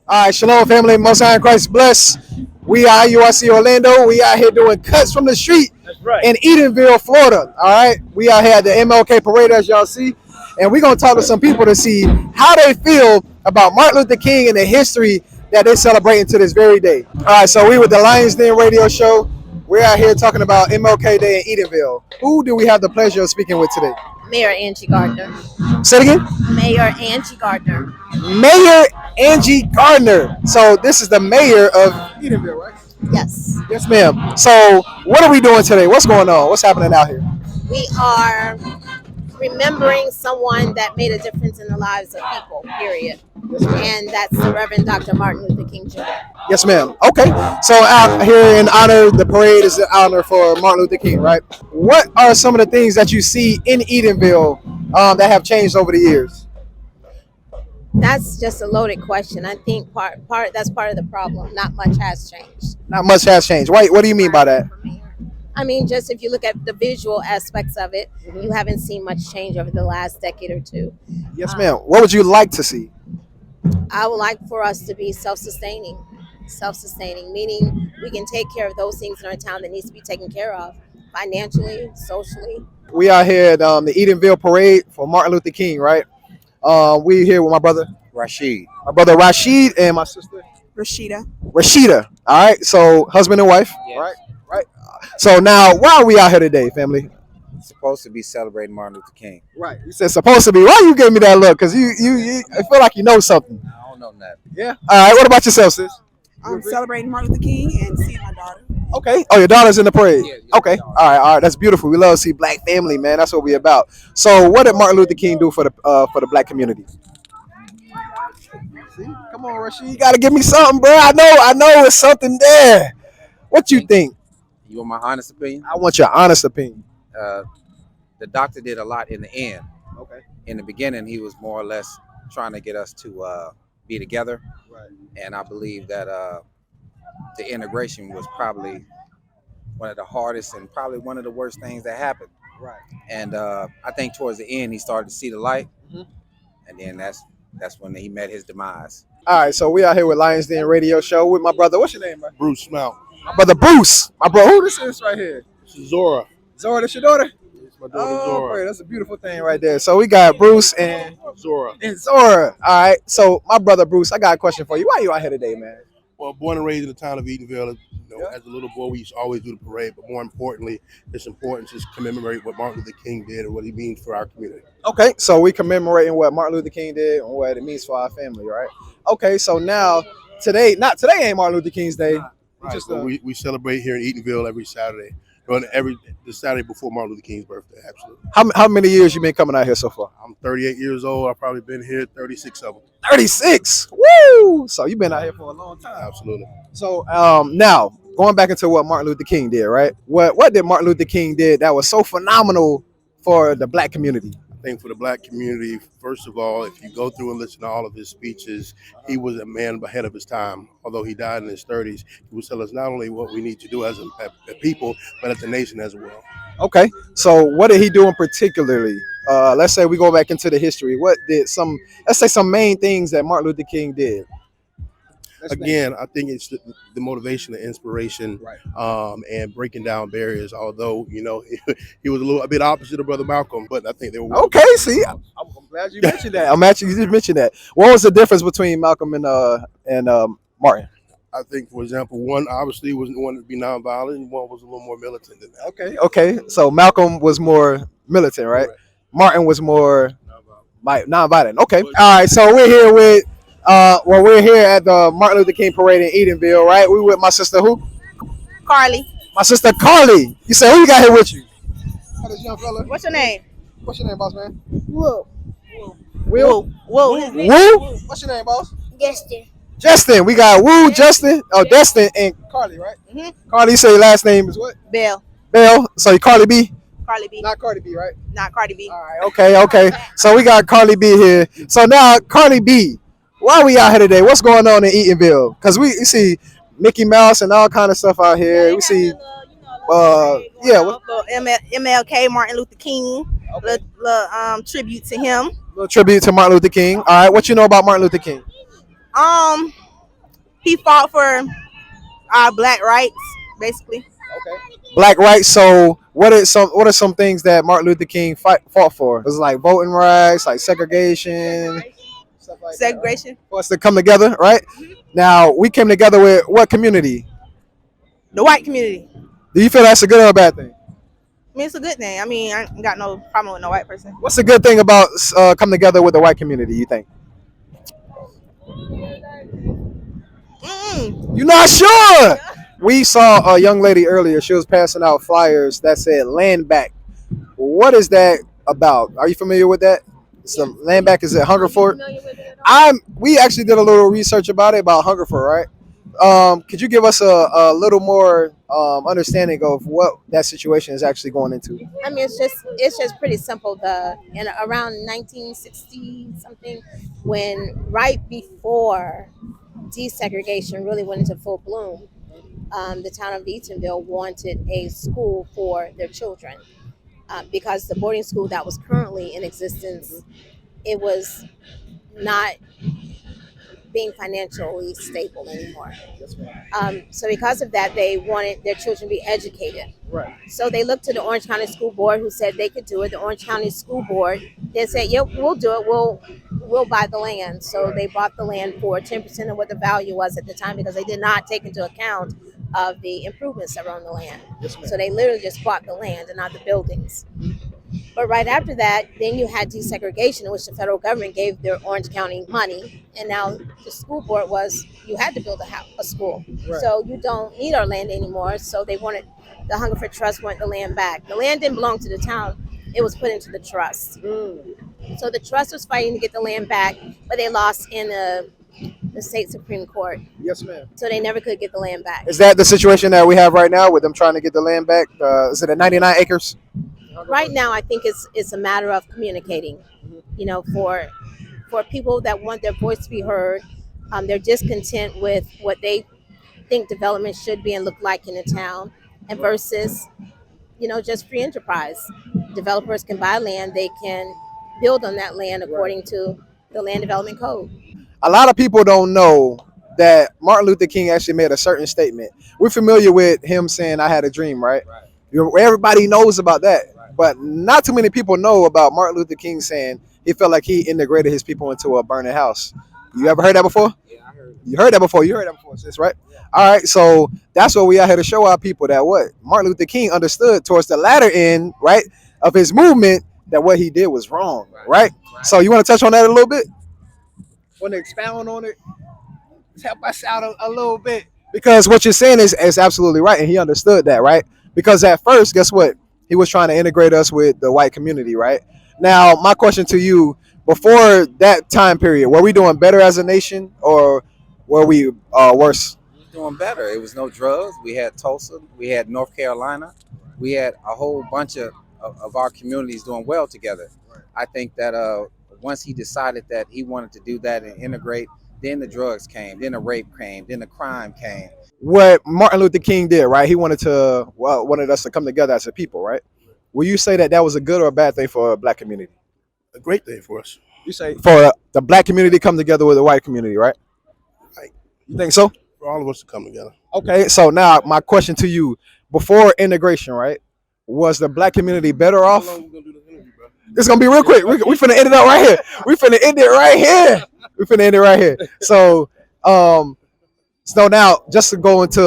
All right, shalom, family. Most High in Christ bless. We are I.U.I.C. Orlando. We out here doing cuts from the street in Edenville, Florida. All right, we out here at the MLK parade, as y'all see, and we're gonna talk to some people to see how they feel about Martin Luther King and the history that they're celebrating to this very day. All right, so we with the Lions Den radio show. We're out here talking about MLK Day in Edenville. Who do we have the pleasure of speaking with today? Mayor Angie Gardner. Say it again. Mayor Angie Gardner. Mayor Angie Gardner. So this is the mayor of Edenville, right? Yes. Yes, ma'am. So what are we doing today? What's going on? What's happening out here? We are remembering someone that made a difference in the lives of people, period. And that's the Reverend Dr. Martin Luther King Jr. Yes, ma'am. Okay. So out here in honor, the parade is an honor for Martin Luther King, right? What are some of the things that you see in Edenville that have changed over the years? That's just a loaded question. I think that's part of the problem. Not much has changed. Not much has changed. Why? What do you mean by that? I mean, just if you look at the visual aspects of it, you haven't seen much change over the last decade or two. Yes, ma'am. What would you like to see? I would like for us to be self-sustaining, meaning we can take care of those things in our town that needs to be taken care of financially, socially. We are here at the Edenville parade for Martin Luther King, right? We here with my brother Rashid. my brother Rashid and my sister Rashida. Rashida. All right, so husband and wife. Yes. Right. So now, why are we out here today, family? Supposed to be celebrating Martin Luther King. Right. You said supposed to be. Why you gave me that look? Because you I feel like you know something. I don't know nothing. Yeah. All right. What about yourself, sis? I'm celebrating Martin Luther King and seeing my daughter. Okay. Oh, your daughter's in the parade. Yeah, Okay. All right. That's beautiful. We love to see black family, man. That's what we about. So, what did Martin Luther King do for the black community? See? Come on, Rashid. You gotta give me something, bro. I know it's something there. What you think? You want my honest opinion? I want your honest opinion. The doctor did a lot in the end. Okay. In the beginning, he was more or less trying to get us to be together. Right. And I believe that the integration was probably one of the hardest and probably one of the worst things that happened. Right. And I think towards the end, he started to see the light. Mhm. And then that's when he met his demise. All right, so we out here with Lions Den Radio Show with my brother. What's your name, bro? Bruce Mount. My brother Bruce. My bro, who this is right here? This is Zora. Zora, that's your daughter? It's my daughter Oh, Zora. great. That's a beautiful thing right there. So we got Bruce and Zora. Zora. All right, so my brother Bruce, I got a question for you. Why are you out here today, man? Well, born and raised in the town of Edenville, as a little boy, we used to always do the parade. But more importantly, it's important to commemorate what Martin Luther King did and what he means for our community. Okay, so we commemorating what Martin Luther King did and what it means for our family, right? Okay, so now today ain't Martin Luther King's day. Right, so we celebrate here in Edenville every Saturday. The Saturday before Martin Luther King's birthday, absolutely. How many years you been coming out here so far? I'm 38 years old. I've probably been here 36 of them. 36. Woo! So you've been out here for a long time. Absolutely. So now going back into what Martin Luther King did, right? What did Martin Luther King did that was so phenomenal for the black community? I think for the black community, first of all, if you go through and listen to all of his speeches, he was a man ahead of his time. Although he died in his 30s, he would tell us not only what we need to do as a people, but as a nation as well. Okay, so what did he do in particularly? Let's say we go back into the history. What did let's say some main things that Martin Luther King did? Again, I think it's the motivation, the inspiration, Right. and breaking down barriers. Although he was a bit opposite of Brother Malcolm, but I think they were Okay, see, I'm glad you mentioned that. You just mentioned that. What was the difference between Malcolm and Martin? I think, for example, one obviously was wanted to be nonviolent, and one was a little more militant than that. Okay. So Malcolm was more militant, right? Correct. Martin was more nonviolent. Okay. All right. So we're here with we're here at the Martin Luther King parade in Edenville, right? We with my sister who? Carly. My sister Carly. You say who you got here with you? This young fella. What's your name? What's your name, boss man? Whoa, Will. Whoa. Woo. What's your name, boss? Justin. Justin. We got Woo, Justin, Destin, and Carly, right? Mm-hmm. Carly, you say your last name is what? Bell. Bell. So you Carly B. Carly B. Not Cardi B, right? Not Cardi B. All right. Okay. So we got Carly B here. So now Carly B. Why are we out here today? What's going on in Eatonville? Because we see Mickey Mouse and all kind of stuff out here. We see, MLK, Martin Luther King. Tribute to him. little tribute to Martin Luther King. All right, what you know about Martin Luther King? He fought for our black rights, basically. Black rights. So what are some things that Martin Luther King fought for? It was like voting rights, like segregation, stuff like that, right? Segregation. For us to come together, right? Now we came together with what community? The white community. Do you feel that's a good or a bad thing? I mean, it's a good thing. I mean, I ain't got no problem with no white person. What's the good thing about coming together with the white community? You think? You're not sure. We saw a young lady earlier. She was passing out flyers that said "Land Back." What is that about? Are you familiar with that? Some land back, is it hunger for it? We actually did a little research about it, about hunger for it, right? Could you give us a little more understanding of what that situation is actually going into? I mean, it's just pretty simple. In around 1960 something, when right before desegregation really went into full bloom, the town of Eatonville wanted a school for their children, because the boarding school that was currently in existence, it was not being financially stable anymore. So because of that, they wanted their children to be educated. Right. So they looked to the Orange County School Board, who said they could do it. The Orange County School Board then said, "Yep, we'll do it. We'll buy the land." So they bought the land for 10% of what the value was at the time, because they did not take into account of the improvements that were on the land. Yes, ma'am. So they literally just bought the land and not the buildings. But right after that, then you had desegregation, in which the federal government gave their Orange County money, and now the school board was, you had to build a school. Right. So you don't need our land anymore. So they wanted, the Hungerford Trust wanted the land back. The land didn't belong to the town; it was put into the trust. So the trust was fighting to get the land back, but they lost in the state Supreme Court. Yes, ma'am. So they never could get the land back. Is that the situation that we have right now with them trying to get the land back? Is it at 99 acres? Right now, I think it's a matter of communicating. You know, for people that want their voice to be heard, they're discontent with what they think development should be and look like in a town, and versus, just free enterprise. Developers can buy land; they can build on that land according to the land development code. A lot of people don't know that Martin Luther King actually made a certain statement. We're familiar with him saying, "I had a dream," right? Everybody knows about that. But not too many people know about Martin Luther King saying he felt like he integrated his people into a burning house. You ever heard that before? Yeah, I heard. You heard that before. You heard that before, sis, right? Yeah. All right. So that's what we out here to show our people, that what Martin Luther King understood towards the latter end, right, of his movement, that what he did was wrong, right? So you want to touch on that a little bit? Want to expound on it? Help us out a little bit. Because what you're saying is absolutely right. And he understood that, right? Because at first, guess what? He was trying to integrate us with the white community, right? Now, my question to you, before that time period, were we doing better as a nation, or were we worse? We was doing better. It was no drugs. We had Tulsa. We had North Carolina. We had a whole bunch of our communities doing well together. I think that once he decided that he wanted to do that and integrate, then the drugs came, then the rape came, then the crime came. What Martin Luther King did, right? He wanted us to come together as a people, right? Will you say that that was a good or a bad thing for a black community? A great day for us. You say for the black community come together with the white community, right? Right. You think so? For all of us to come together. Okay, so now my question to you, before integration, right? Was the black community better off? How long we gonna do this interview, bro? It's gonna be real quick. We finna end it up right here. We finna end it right here. We finna end it right here. So now just to go into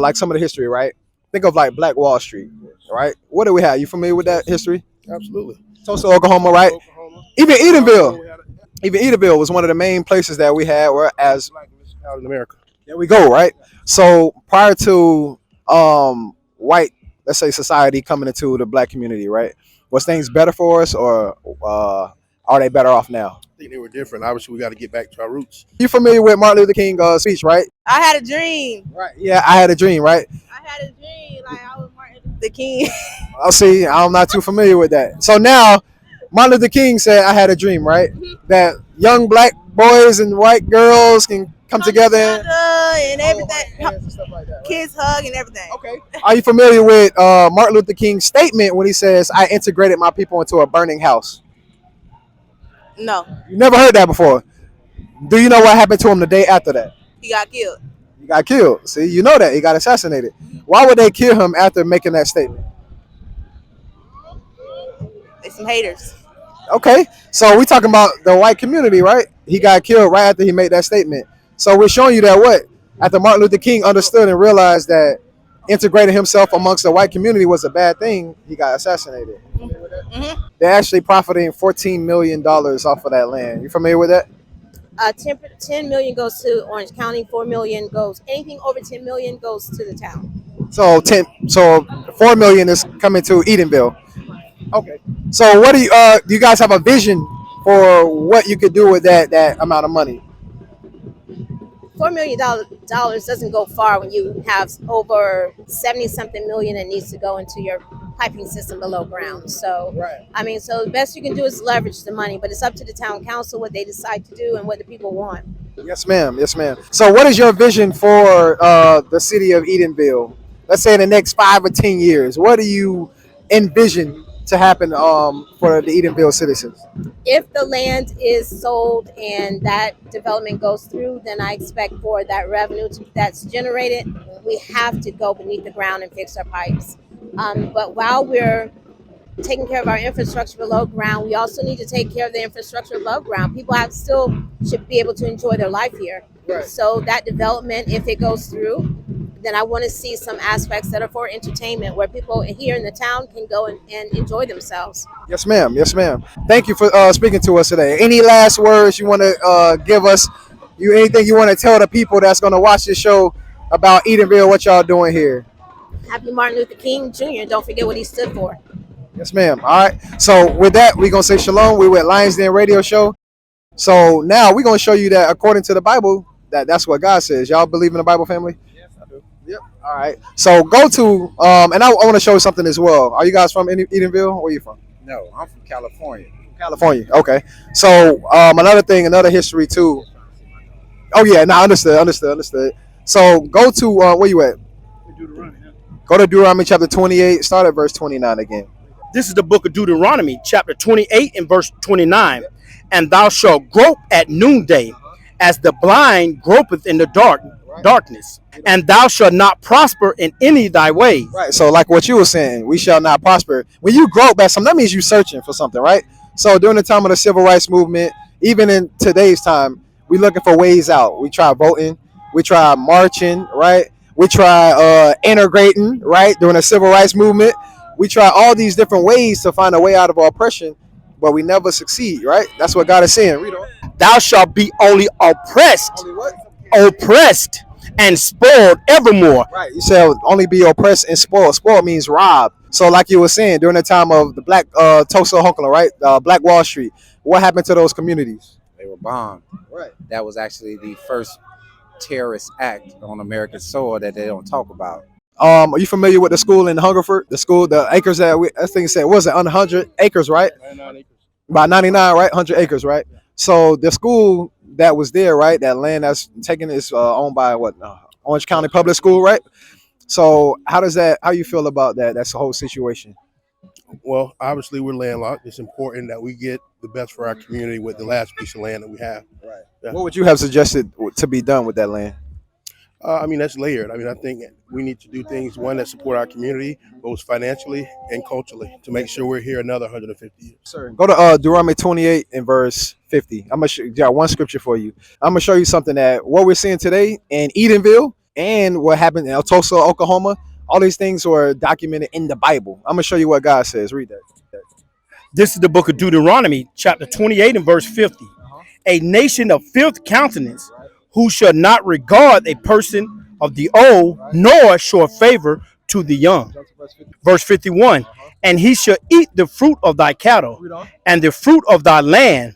like some of the history, right? Think of like Black Wall Street, right? What do we have? You familiar with that history? Absolutely. Tulsa, Oklahoma, right? Oklahoma. Even Eatonville was one of the main places that we had, where as Black municipality in America. there we go, right? So prior to white, let's say, society coming into the black community, right? Was things better for us, or are they better off now? I think they were different. Obviously, we got to get back to our roots. You familiar with Martin Luther King speech, right? I had a dream. Right. Yeah, I had a dream, right? I had a dream like I was Martin Luther King. I'll see. I'm not too familiar with that. So now, Martin Luther King said, "I had a dream," right? That young black boys and white girls can come together and everything. and stuff like that, right? Kids hug and everything. Okay. Are you familiar with Martin Luther King's statement when he says, "I integrated my people into a burning house"? No, You never heard that before. Do you know what happened to him the day after that? he got killed. He got killed. See, you know that he got assassinated. Why would they kill him after making that statement? They some haters. Okay, so we talking about the white community, right? He got killed right after he made that statement. So we're showing you that what after Martin Luther King understood and realized that integrating himself amongst the white community was a bad thing, he got assassinated. They're actually profiting $14 million off of that land. You familiar with that? 10 million goes to Orange County, 4 million goes, anything over 10 million goes to the town. So 4 million is coming to Edenville. Okay. So what do you guys have a vision for what you could do with that amount of money? $4 million doesn't go far when you have over 70 something million that needs to go into your piping system below ground. So, Right. I mean, so the best you can do is leverage the money, but it's up to the town council what they decide to do and what the people want. Yes, ma'am. Yes, ma'am. So what is your vision for the city of Edenville? Let's say in the next 5 or 10 years, what do you envision to happen for the Edenville citizens? If the land is sold and that development goes through, then I expect for that revenue that's generated, we have to go beneath the ground and fix our pipes. But while we're taking care of our infrastructure below ground, we also need to take care of the infrastructure above ground. People still should be able to enjoy their life here. Right. So that development, if it goes through, then I want to see some aspects that are for entertainment where people here in the town can go and enjoy themselves. Yes, ma'am. Yes, ma'am. Thank you for speaking to us today. Any last words you want to give us? Anything you want to tell the people that's going to watch this show about Edenville? What y'all doing here? Happy Martin Luther King Jr. Don't forget what he stood for. Yes, ma'am. All right. So with that, we're gonna say shalom. We with Lions Den Radio Show. So now we're gonna show you that according to the Bible, that's what God says. Y'all believe in the Bible, family? Yes, I do. Yep. All right. So go to and I want to show you something as well. Are you guys from Edenville? Where are you from? No, I'm from California. California. Okay. So another thing, another history too. Oh yeah. Now understood. So go to where you at? Go to Deuteronomy chapter 28. Start at verse 29 again. This is the book of Deuteronomy, chapter 28 and verse 29. And thou shalt grope at noonday, as the blind gropeth in the darkness. And thou shalt not prosper in any thy ways. Right. So like what you were saying, we shall not prosper. When you grope at something, that means you're searching for something, right? So during the time of the civil rights movement, even in today's time, we looking for ways out. We try voting, we try marching, right? We try integrating, right? During the civil rights movement. We try all these different ways to find a way out of our oppression, but we never succeed, right? That's what God is saying. Read on. Thou shalt be only oppressed, Only what? oppressed and spoiled evermore. Right. You said only be oppressed and spoiled. Spoiled means robbed. So like you were saying, during the time of the Black Tulsa Oklahoma, right? Black Wall Street. What happened to those communities? They were bombed. Right. That was actually the first terrorist act on American soil that they don't talk about. Are you familiar with the school in Hungerford? The school, the acres that I think said was it under 100 acres, right? 99 acres. About 99, right? 100 acres, right? So the school that was there, right? That land that's taken is owned by what? Orange County Public School, right? So how you feel about that? That's the whole situation. Well, obviously we're landlocked. It's important that we get the best for our community with the last piece of land that we have. Right. Yeah. What would you have suggested to be done with that land? I mean, that's layered. I mean, I think we need to do things, one, that support our community, both financially and culturally, to make sure we're here another 150 years. Sir, go to Deuteronomy 28 and verse 50. I'm going to got one scripture for you. I'm going to show you something that what we're seeing today in Edenville and what happened in Tulsa, Oklahoma, all these things were documented in the Bible. I'm going to show you what God says. Read that. This is the book of Deuteronomy, chapter 28 and verse 50. A nation of filth countenance, who shall not regard a person of the old, nor show favor to the young. Verse 51. And he shall eat the fruit of thy cattle, and the fruit of thy land,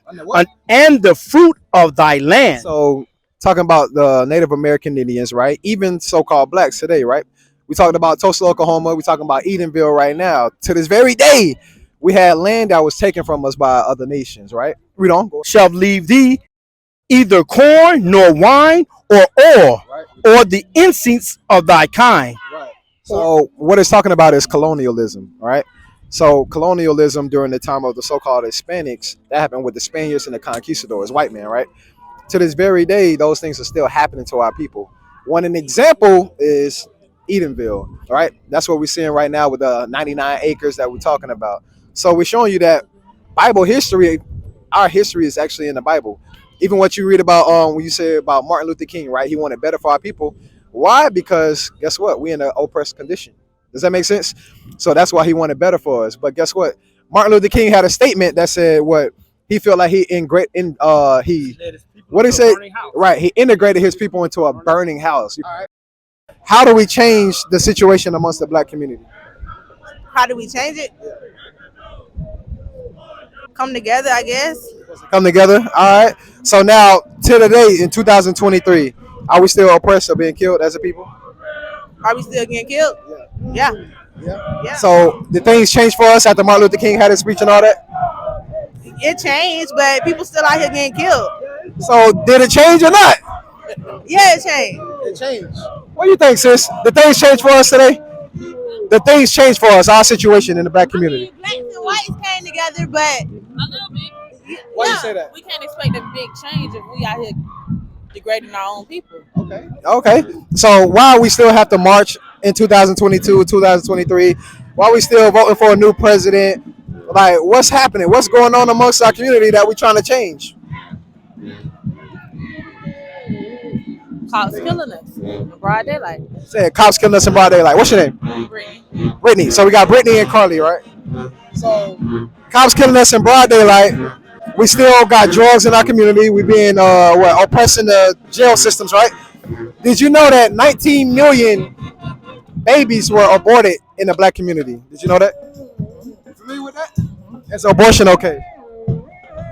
and the fruit of thy land. So, talking about the Native American Indians, right? Even so-called blacks today, right? We talking about Tulsa, Oklahoma. We talking about Edenville right now. To this very day, we had land that was taken from us by other nations, right? Read on. Shall leave thee either corn, nor wine, or oil, or the incense of thy kind. Right. So what it's talking about is colonialism, right? So colonialism during the time of the so-called Hispanics, that happened with the Spaniards and the conquistadors, white men, right? To this very day, those things are still happening to our people. An example is Edenville, right? That's what we're seeing right now with the 99 acres that we're talking about. So we're showing you that Bible history, our history is actually in the Bible. Even what you read about when you say about Martin Luther King, right? He wanted better for our people. Why? Because guess what? We in an oppressed condition. Does that make sense? So that's why he wanted better for us. But guess what? Martin Luther King had a statement that said what he felt like he what he said, right? He integrated his people into a burning house. How do we change the situation amongst the black community? How do we change it? Come together, I guess. Come together. All right. So now, to today in 2023, are we still oppressed or being killed as a people? Are we still getting killed? Yeah. Yeah. So did things change for us after Martin Luther King had his speech and all that? It changed, but people still out here getting killed. So did it change or not? Yeah, it changed. It changed. What do you think, sis? Did things change for us today? The things changed for us, our situation in the black community. Blacks and whites came together, but A little bit. Why you say that? We can't expect a big change if we out here degrading our own people. Okay. So why we still have to march in 2022, 2023? Why we still voting for a new president? Like, what's happening? What's going on amongst our community that we're trying to change? Cops killing us in broad daylight. Said cops killing us in broad daylight. What's your name? Brittany. Brittany. So we got Brittany and Carly, right? So cops killing us in broad daylight. We still got drugs in our community. We being oppressing the jail systems, right? Did you know that 19 million babies were aborted in the black community? Did you know that? Familiar with that? Is abortion okay?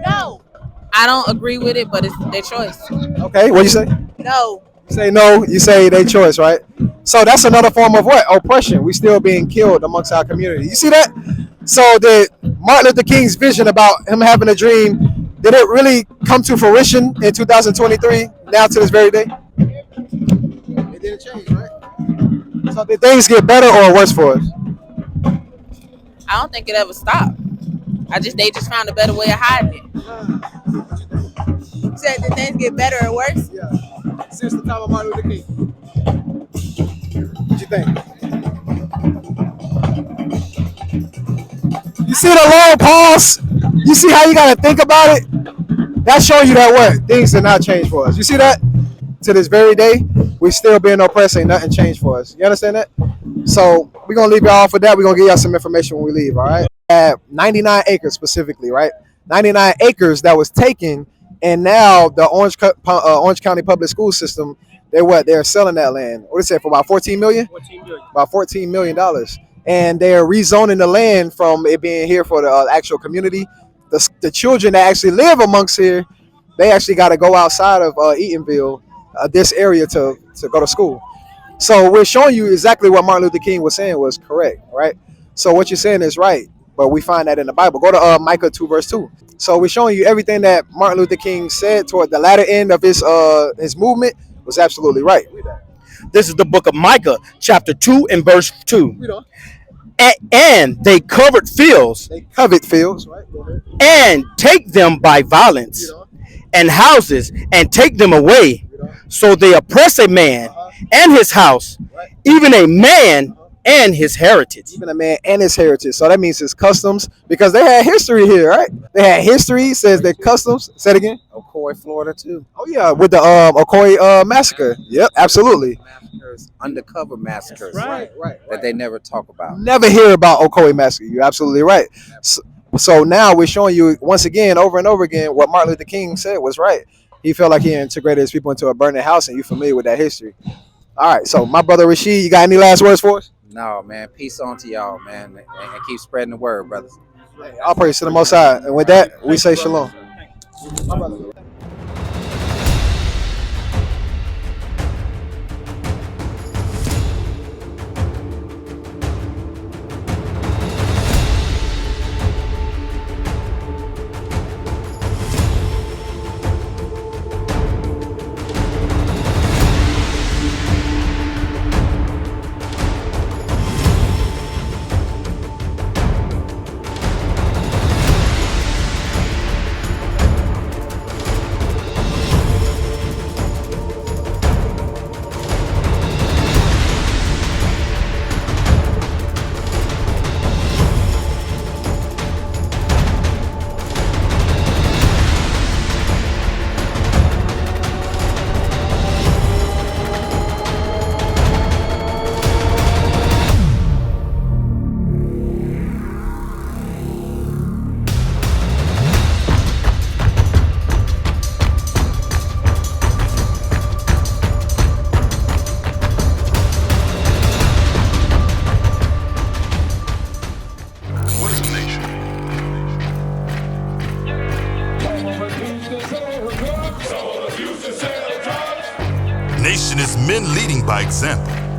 no. I don't agree with it, but it's their choice. Okay, what you say? No. You say no, you say they choice, right? So that's another form of what? Oppression. We still being killed amongst our community. You see that? So did Martin Luther King's vision about him having a dream, did it really come to fruition in 2023, now to this very day? It didn't change, right? So did things get better or worse for us? I don't think it ever stopped. They just found a better way of hiding it. You said that things get better or worse? Yeah. Since the time of Martin Luther King. What you think? You see the long pause? You see how you gotta think about it? That's showing you that what? Things did not change for us. You see that? To this very day, we still being oppressed, ain't nothing changed for us. You understand that? So we're gonna leave y'all off with that. We're gonna give y'all some information when we leave, all right? At 99 acres specifically, right? 99 acres that was taken, and now the Orange County Public School System, they're selling that land. What is it for about 14 million? 14 million. About 14 million dollars. And they're rezoning the land from it being here for the actual community. The children that actually live amongst here, they actually got to go outside of Eatonville, this area to go to school. So we're showing you exactly what Martin Luther King was saying was correct, right? So what you're saying is right, but we find that in the Bible. Go to Micah 2 verse 2. So we're showing you everything that Martin Luther King said toward the latter end of his movement was absolutely right. This is the book of Micah, chapter 2 and verse 2. And they covered fields. They covet fields, right? Go ahead. And take them by violence, and houses, and take them away. So they oppress a man and his house, even a man and his heritage. Even a man and his heritage. So that means his customs, because they had history here, right? They had history, says their customs. Say it again. Ocoee, Florida, too. Oh, yeah, with the Ocoee massacre. Yep, absolutely. Massacres, undercover massacres. Right. That they never talk about. Never hear about Ocoee massacre. You're absolutely right. So now we're showing you once again, over and over again, what Martin Luther King said was right. He felt like he integrated his people into a burning house, and you're familiar with that history. All right, so my brother Rashid, you got any last words for us? No, man. Peace on to y'all, man. And keep spreading the word, brothers. All praise to the Most High. And with that, we say shalom. men leading by example.